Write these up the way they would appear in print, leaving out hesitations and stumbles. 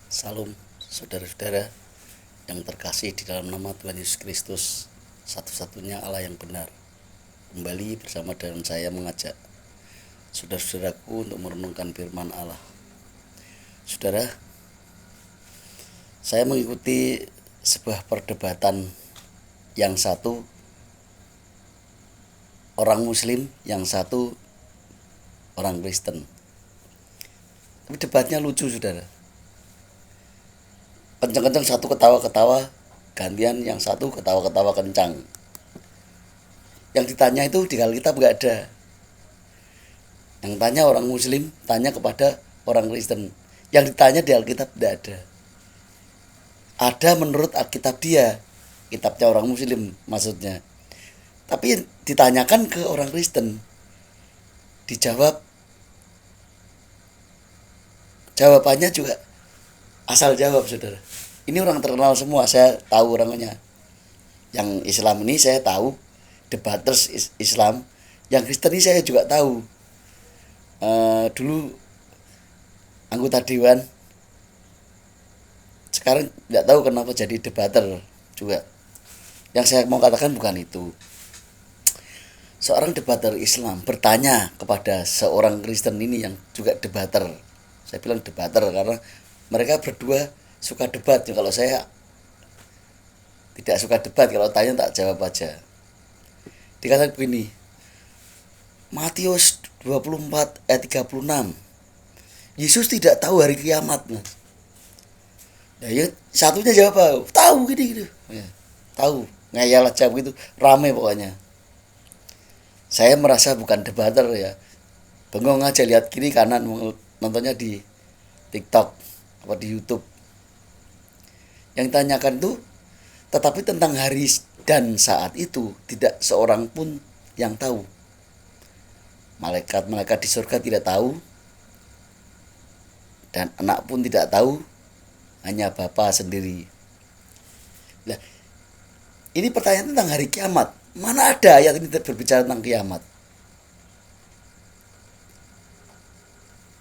Salam saudara-saudara yang terkasih di dalam nama Tuhan Yesus Kristus, satu-satunya Allah yang benar. Kembali bersama dengan saya mengajak saudara-saudaraku untuk merenungkan firman Allah. Saudara, saya mengikuti sebuah perdebatan, yang satu orang Muslim, yang satu orang Kristen. Tapi debatnya lucu, saudara. Kencang-kencang, satu ketawa-ketawa, gantian yang satu ketawa-ketawa kencang. Yang ditanya itu di Alkitab gak ada. Yang tanya orang Muslim, tanya kepada orang Kristen. Yang ditanya di Alkitab tidak ada. Ada menurut Alkitab dia, kitabnya orang Muslim maksudnya. Tapi ditanyakan ke orang Kristen, dijawab, jawabannya juga asal jawab, saudara. Ini orang terkenal semua, saya tahu orangnya. Yang Islam ini saya tahu, debaters Islam. Yang Kristen ini saya juga tahu. Dulu anggota dewan, sekarang tidak tahu kenapa jadi debater juga. Yang saya mau katakan bukan itu. Seorang debater Islam bertanya kepada seorang Kristen ini yang juga debater. Saya bilang debater karena mereka berdua suka debat. Kalau saya tidak suka debat, kalau tanya tak jawab aja. Dikatakan begini, Matius 24 ayat 36, Yesus tidak tahu hari kiamat, Mas. Nah, ya, satunya jawab, tahu gini. Ya, tahu, ngayal aja begitu, rame pokoknya. Saya merasa bukan debater ya, bengong aja lihat kiri kanan, nontonnya di TikTok apa di YouTube. Yang ditanyakan itu tetapi tentang hari dan saat itu tidak seorang pun yang tahu. Malaikat-malaikat di surga tidak tahu, dan anak pun tidak tahu, hanya Bapa sendiri. Nah, ini pertanyaan tentang hari kiamat. Mana ada ayat ini berbicara tentang kiamat?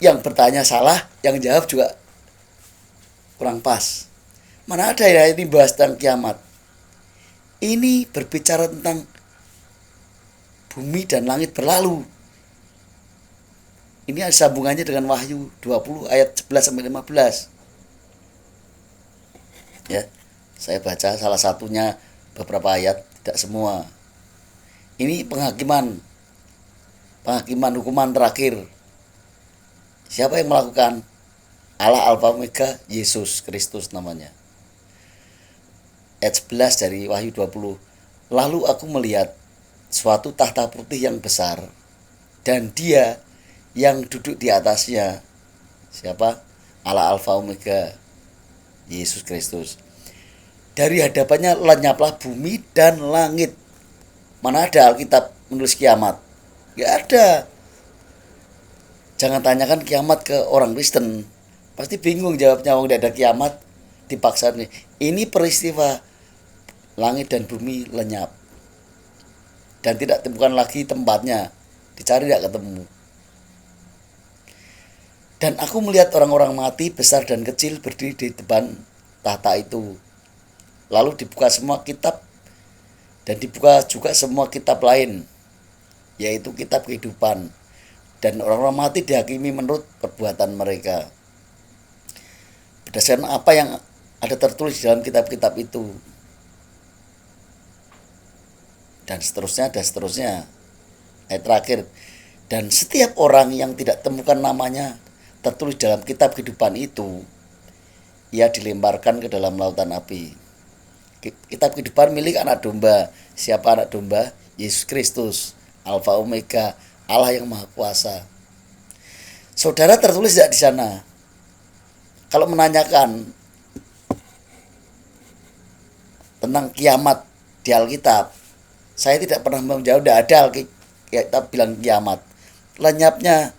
Yang bertanya salah, yang jawab juga kurang pas. Mana ada ya ini bahas tentang kiamat? Ini berbicara tentang bumi dan langit berlalu. Ini ada sambungannya dengan Wahyu 20 ayat 11 sampai 15. Ya, saya baca salah satunya, beberapa ayat, tidak semua. Ini penghakiman hukuman terakhir. Siapa yang melakukan? Allah Alfa Omega, Yesus Kristus namanya. Ayat 11 dari Wahyu 20. Lalu aku melihat suatu tahta putih yang besar, dan dia yang duduk di atasnya. Siapa? Allah Alfa Omega, Yesus Kristus. Dari hadapannya lenyaplah bumi dan langit. Mana ada Alkitab menulis kiamat? Gak ada. Jangan tanyakan kiamat ke orang Kristen, pasti bingung jawabnya. Tidak ada kiamat, dipaksa nih. Ini peristiwa langit dan bumi lenyap dan tidak temukan lagi tempatnya, dicari tidak ketemu. Dan aku melihat orang-orang mati besar dan kecil berdiri di depan tahta itu. Lalu dibuka semua kitab, dan dibuka juga semua kitab lain, yaitu kitab kehidupan. Dan orang-orang mati dihakimi menurut perbuatan mereka, berdasarkan apa yang ada tertulis di dalam kitab-kitab itu. Dan seterusnya, dan seterusnya. Ayat terakhir, dan setiap orang yang tidak temukan namanya tertulis dalam kitab kehidupan itu, ia dilemparkan ke dalam lautan api. Kitab kehidupan milik anak domba. Siapa anak domba? Yesus Kristus, Alfa Omega, Allah yang Maha Kuasa. Saudara, tertulis tidak di sana? Kalau menanyakan tentang kiamat di Alkitab, saya tidak pernah menjawab. Tidak ada Alkitab bilang kiamat. Lenyapnya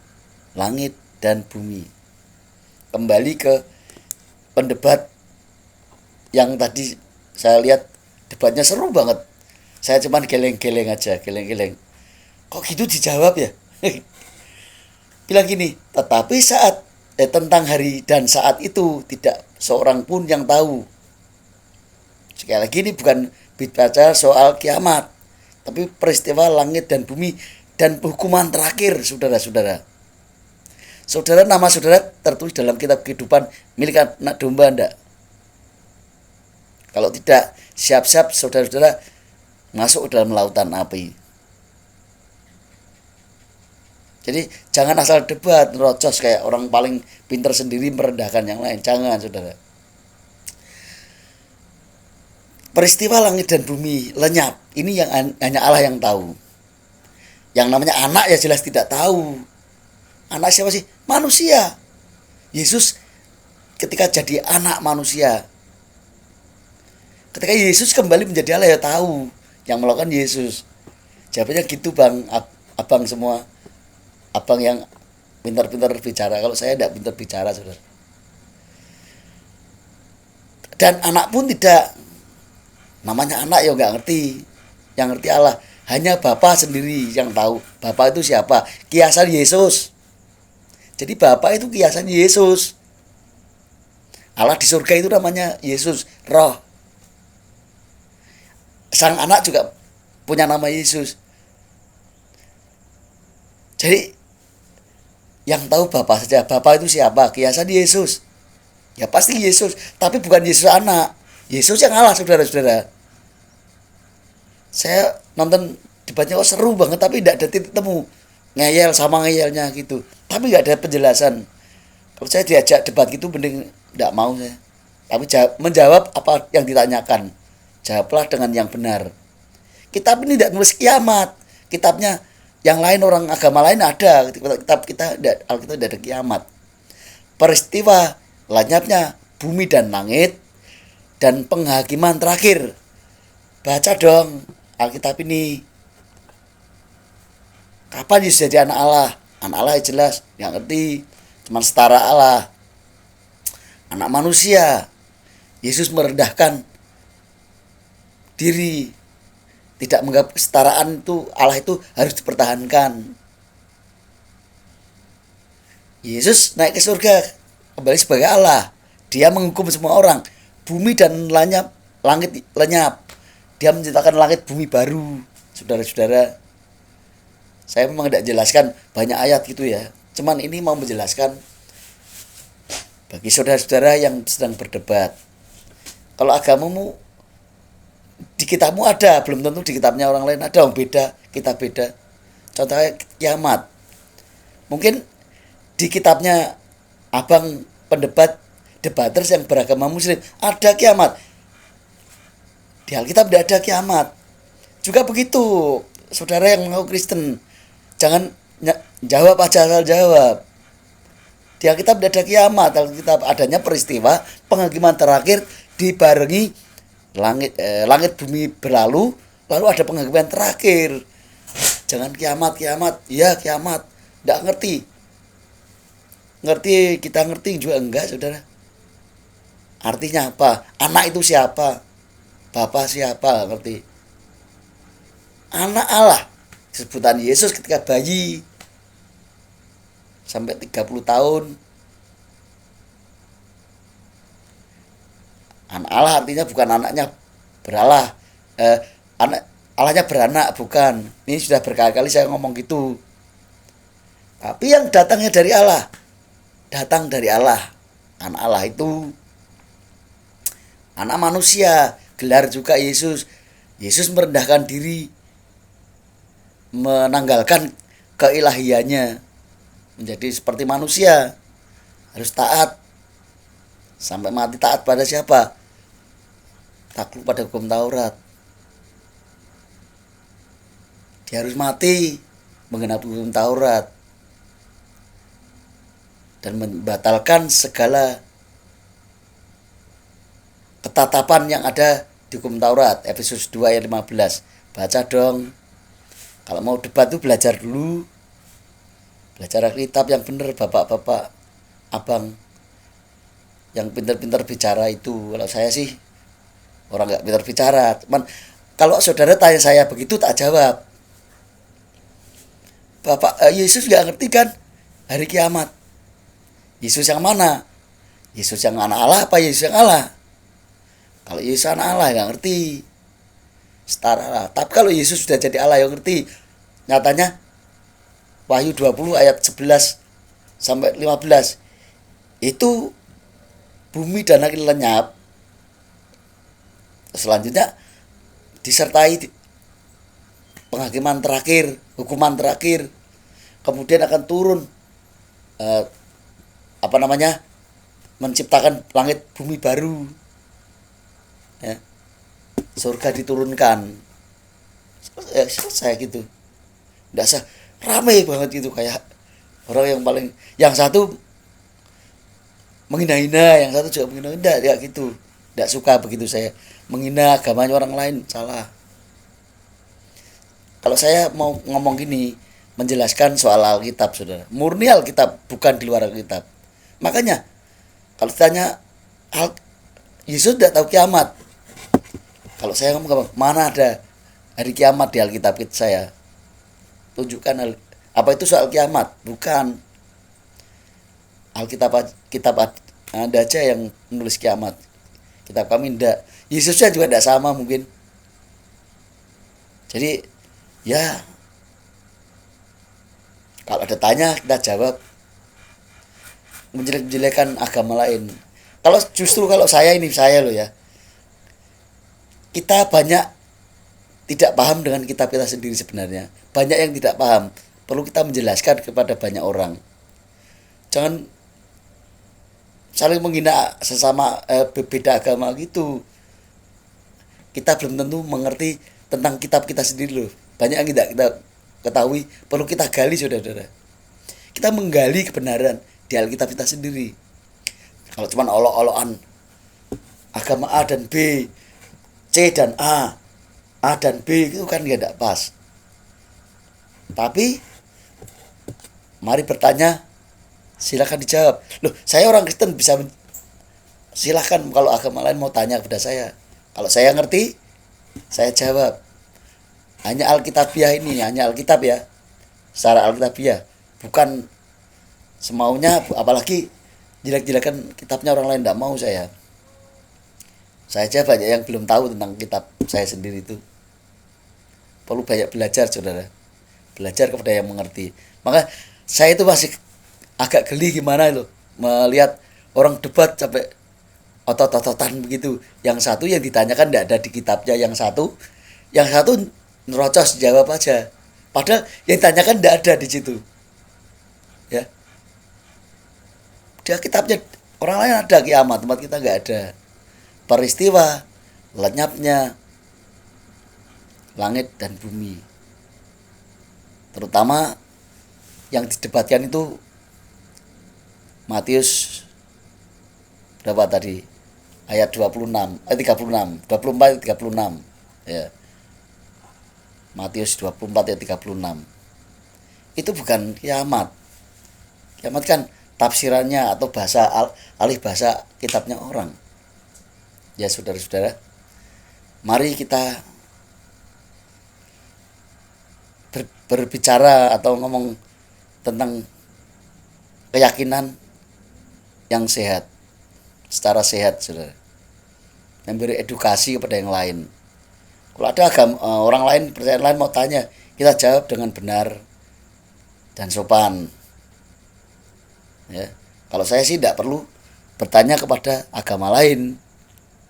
langit dan bumi. Kembali ke pendebat yang tadi saya lihat, debatnya seru banget. Saya cuman geleng-geleng aja, geleng-geleng. Kok gitu dijawab ya? Bilang gini, tetapi saat tentang hari dan saat itu tidak seorang pun yang tahu. Sekali lagi ini bukan bicara soal kiamat, tapi peristiwa langit dan bumi dan hukuman terakhir, saudara-saudara. Saudara, nama saudara tertulis dalam kitab kehidupan milik anak domba enggak? Kalau tidak, siap-siap saudara-saudara masuk ke dalam lautan api. Jadi jangan asal debat, nerocos kayak orang paling pintar sendiri merendahkan yang lain. Jangan, saudara. Peristiwa langit dan bumi lenyap, ini yang hanya Allah yang tahu. Yang namanya anak ya jelas tidak tahu. Anak siapa sih? Manusia. Yesus ketika jadi anak manusia, ketika Yesus kembali menjadi Allah ya tahu. Yang melakukan Yesus. Jawabannya gitu bang, abang semua. Abang yang pintar-pintar bicara. Kalau saya tidak pintar bicara, saudara. Dan anak pun tidak. Namanya anak ya nggak ngerti. Yang ngerti Allah. Hanya Bapa sendiri yang tahu. Bapa itu siapa? Kiasan Yesus. Jadi Bapa itu kiasan Yesus. Allah di surga itu namanya Yesus, Roh. Sang anak juga punya nama Yesus. Jadi yang tahu Bapa saja. Bapa itu siapa? Kiasan Yesus. Ya pasti Yesus. Tapi bukan Yesus anak. Yesus yang Allah, saudara-saudara. Saya nonton debatnya kok seru banget. Tapi tidak ada titik temu. Ngeyel sama ngeyelnya gitu. Tapi nggak ada penjelasan. Kalau saya diajak debat gitu mending tidak mau saya. Tapi menjawab apa yang ditanyakan. Jawablah dengan yang benar. Kitab ini tidak nulis kiamat. Kitabnya yang lain, orang agama lain ada. Kitab kita Alkitab tidak ada kiamat. Peristiwa lenyapnya bumi dan langit dan penghakiman terakhir. Baca dong Alkitab ini. Kapan Yesus jadi anak Allah? Anak Allah ya jelas, nggak ngerti. Cuman setara Allah. Anak manusia. Yesus merendahkan diri. Tidak menganggap kesetaraan itu Allah itu harus dipertahankan. Yesus naik ke surga kembali sebagai Allah. Dia menghukum semua orang. Bumi dan langit lenyap. Dia menciptakan langit bumi baru. Saudara-saudara, saya memang tidak jelaskan banyak ayat gitu ya. Cuman ini mau menjelaskan bagi saudara-saudara yang sedang berdebat. Kalau agamamu di kitabmu ada, belum tentu di kitabnya orang lain ada, beda, kita beda. Contohnya kiamat. Mungkin di kitabnya abang debaters yang beragama muslim ada kiamat. Di Alkitab tidak ada kiamat. Juga begitu, saudara yang mengaku Kristen. Jangan jawab aja asal jawab. Di Alkitab tidak ada kiamat. Alkitab adanya peristiwa penghakiman terakhir dibarengi langit bumi berlalu, lalu ada penghakiman terakhir. Jangan kiamat. Ya kiamat. Tidak ngerti. Kita ngerti juga enggak, saudara. Artinya apa? Anak itu siapa? Bapa siapa? Ngerti. Anak Allah. Sebutan Yesus ketika bayi. Sampai 30 tahun. Anak Allah artinya bukan anaknya beralah. Allahnya beranak, bukan. Ini sudah berkali-kali saya ngomong gitu. Tapi yang datangnya dari Allah. Datang dari Allah. Anak Allah itu anak manusia. Gelar juga Yesus. Yesus merendahkan diri. Menanggalkan keilahiannya. Menjadi seperti manusia. Harus taat. Sampai mati taat pada siapa? Takluk pada hukum Taurat. Dia harus mati menggenapi hukum Taurat dan membatalkan segala ketatapan yang ada di hukum Taurat. Efesus 2 ayat 15. Baca dong. Kalau mau debat tuh belajar dulu. Belajar Alkitab yang benar, bapak-bapak, abang yang pintar-pintar bicara itu. Kalau saya sih orang nggak pintar bicara. Cuman kalau saudara tanya saya begitu tak jawab. Bapak Yesus nggak ngerti kan hari kiamat. Yesus yang mana? Yesus yang anak Allah apa Yesus yang Allah? Kalau Yesus anak Allah nggak ngerti, setara lah. Tapi kalau Yesus sudah jadi Allah yang ngerti. Nyatanya Wahyu 20 ayat 11 sampai 15 itu bumi dan langit lenyap, selanjutnya disertai penghakiman terakhir, hukuman terakhir, kemudian akan turun menciptakan langit bumi baru, ya, surga diturunkan, selesai gitu. Nggak usah ramai banget gitu kayak orang yang paling, yang satu menghina-hina, yang satu juga menghina-hina, ya gitu. Nggak suka begitu saya, menghina agamanya orang lain, salah. Kalau saya mau ngomong gini, menjelaskan soal Alkitab, saudara, murni Alkitab, bukan di luar Alkitab. Makanya kalau ditanya Yesus tidak tahu kiamat, kalau saya ngomong mana ada hari kiamat di Alkitab saya, tunjukkan apa itu soal kiamat, bukan. Alkitab kitab ada aja yang menulis kiamat, kitab kami ndak. Yesusnya juga tidak sama mungkin. Jadi ya kalau ada tanya kita jawab, menjelek-jelekan agama lain. Kalau justru kalau saya loh ya, kita banyak tidak paham dengan kitab kita sendiri sebenarnya. Banyak yang tidak paham, perlu kita menjelaskan kepada banyak orang. Jangan saling menghina sesama beda agama gitu. Kita belum tentu mengerti tentang kitab kita sendiri loh. Banyak yang tidak kita ketahui, perlu kita gali, saudara-saudara. Kita menggali kebenaran di Alkitab kita sendiri. Kalau cuma olok-olokan agama A dan B, C dan A dan B, itu kan ya tidak pas. Tapi mari bertanya, silakan dijawab. Loh, saya orang Kristen bisa silahkan kalau agama lain mau tanya kepada saya. Kalau saya ngerti, saya jawab. Hanya Alkitabiah ini, hanya Alkitab ya. Secara Alkitabiah, bukan semaunya, apalagi jelek-jelekan kitabnya orang lain, tidak mau saya. Saya aja banyak yang belum tahu tentang kitab saya sendiri itu. Perlu banyak belajar, saudara. Belajar kepada yang mengerti. Maka saya itu masih agak geli gimana loh melihat orang debat sampai otot-ototan begitu. Yang satu yang ditanyakan tidak ada di kitabnya, yang satu nerocos jawab aja. Padahal yang ditanyakan tidak ada di situ. Ya. Dia kitabnya orang lain ada kiamat, tempat kita nggak ada. Peristiwa lenyapnya langit dan bumi. Terutama yang didebatkan itu Matius berapa tadi? Ayat 36, 36, 24 36. Ya. Matius 24 ayat 36. Itu bukan kiamat. Kiamat kan tafsirannya atau bahasa alih bahasa kitabnya orang. Ya, saudara-saudara, mari kita berbicara atau ngomong tentang keyakinan yang sehat, secara sehat, saudara. Memberi edukasi kepada yang lain. Kalau ada orang lain, percayaan lain mau tanya, kita jawab dengan benar dan sopan. Ya, kalau saya sih tidak perlu bertanya kepada agama lain.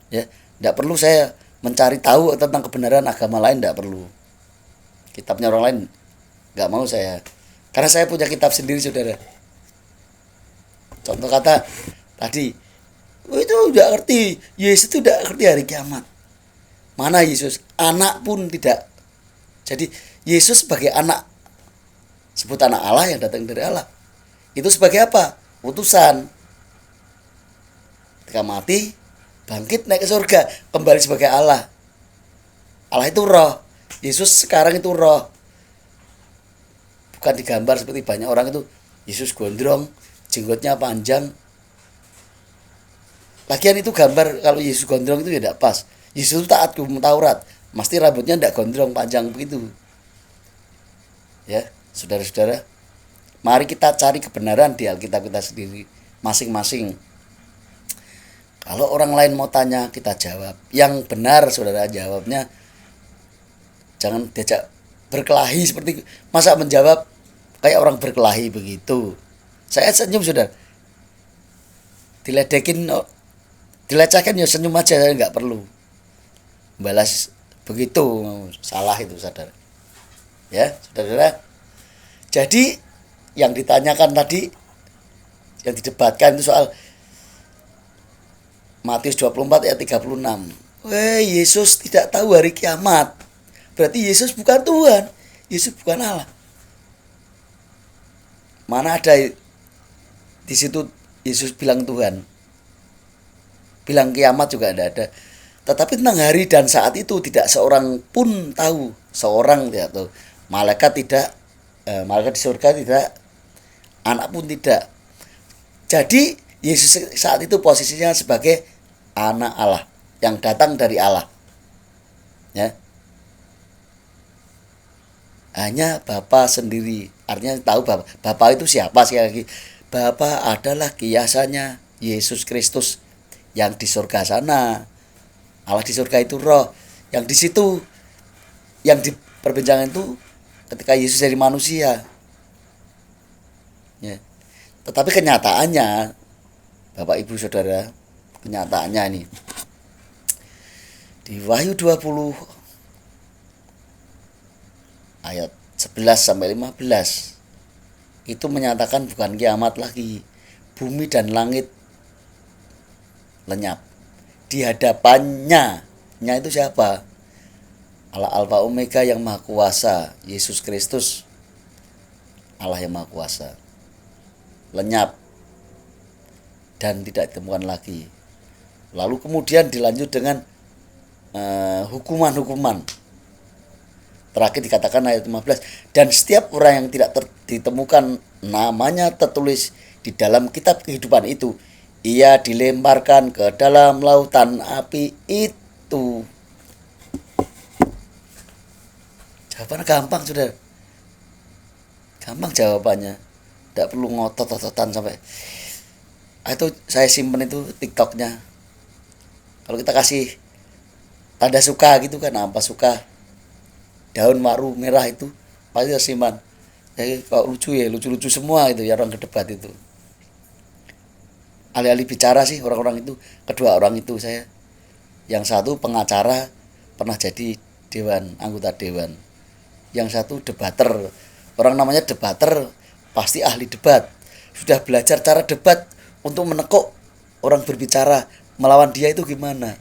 Ya, tidak perlu saya mencari tahu tentang kebenaran agama lain, tidak perlu. Kitabnya orang lain nggak mau saya, karena saya punya kitab sendiri, saudara. Contoh kata tadi, itu udah ngerti, Yesus itu udah ngerti hari kiamat. Mana Yesus? Anak pun tidak. Jadi Yesus sebagai anak, sebut anak Allah yang datang dari Allah, itu sebagai apa? Utusan. Ketika mati, bangkit naik ke surga, kembali sebagai Allah. Allah itu roh, Yesus sekarang itu roh. Bukan digambar seperti banyak orang itu, Yesus gondrong, jenggotnya panjang. Lagian itu gambar, kalau Yesus gondrong itu ya tidak pas. Yesus itu taat hukum Taurat, mesti rambutnya tidak gondrong panjang begitu. Ya, saudara-saudara, mari kita cari kebenaran di Alkitab kita sendiri, masing-masing. Kalau orang lain mau tanya, kita jawab. Yang benar saudara jawabnya, jangan diajak berkelahi seperti masa menjawab kayak orang berkelahi begitu. Saya senyum saudara. Diledekin, dilecehkan ya senyum aja, nggak perlu balas begitu, salah itu saudara. Ya saudara. Jadi yang ditanyakan tadi, yang didebatkan itu soal Matius 24 ayat 36. Yesus tidak tahu hari kiamat. Berarti Yesus bukan Tuhan. Yesus bukan Allah. Mana ada di situ Yesus bilang Tuhan. Bilang kiamat juga tidak ada. Tetapi tentang hari dan saat itu tidak seorang pun tahu. Seorang tidak tahu. Malaikat tidak, malaikat di surga tidak, anak pun tidak. Jadi Yesus saat itu posisinya sebagai anak Allah yang datang dari Allah. Ya. Hanya Bapa sendiri. Artinya tahu Bapa itu siapa sekali lagi. Bapa adalah kiasannya Yesus Kristus yang di surga sana. Allah di surga itu roh. Yang di situ yang diperbincangan itu ketika Yesus jadi manusia. Ya. Tetapi kenyataannya, Bapak Ibu Saudara, kenyataannya ini di Wahyu 20 ayat 11 sampai 15 itu menyatakan bukan kiamat lagi. Bumi dan langit lenyap. Di hadapannya, nya itu siapa? Allah Alfa Omega yang Maha Kuasa, Yesus Kristus, Allah yang Maha Kuasa. Lenyap dan tidak ditemukan lagi. Lalu kemudian dilanjut dengan hukuman-hukuman. Terakhir dikatakan ayat 15, dan setiap orang yang tidak ditemukan namanya tertulis di dalam kitab kehidupan itu, ia dilemparkan ke dalam lautan api itu. Jawabannya gampang sudah. Gampang jawabannya. Tidak perlu ngotot-ototan sampai. Itu saya simpen itu TikToknya. Kalau kita kasih tanda suka gitu kan, apa suka daun waru merah itu pasti simpan. Jadi kalau lucu ya, lucu-lucu semua itu ya orang kedebat itu. Alih-alih bicara sih orang-orang itu, kedua orang itu saya. Yang satu pengacara, pernah jadi dewan, anggota dewan. Yang satu debater. Orang namanya debater pasti ahli debat. Sudah belajar cara debat untuk menekuk orang berbicara melawan dia itu gimana.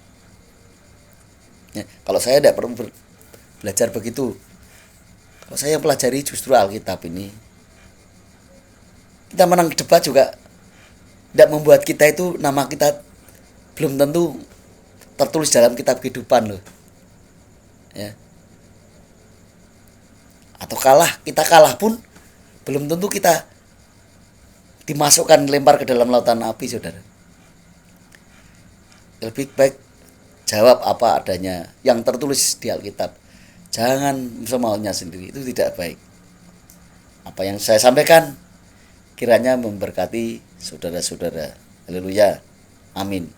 Ya, kalau saya tidak perlu belajar begitu. Kalau saya yang pelajari justru Alkitab ini. Kita menang debat juga tidak membuat kita itu, nama kita belum tentu tertulis dalam kitab kehidupan loh. Ya. Atau kita kalah pun belum tentu kita dimasukkan lempar ke dalam lautan api, saudara. Lebih baik jawab apa adanya yang tertulis di Alkitab. Jangan semaunya sendiri, itu tidak baik. Apa yang saya sampaikan kiranya memberkati saudara-saudara. Haleluya. Amin.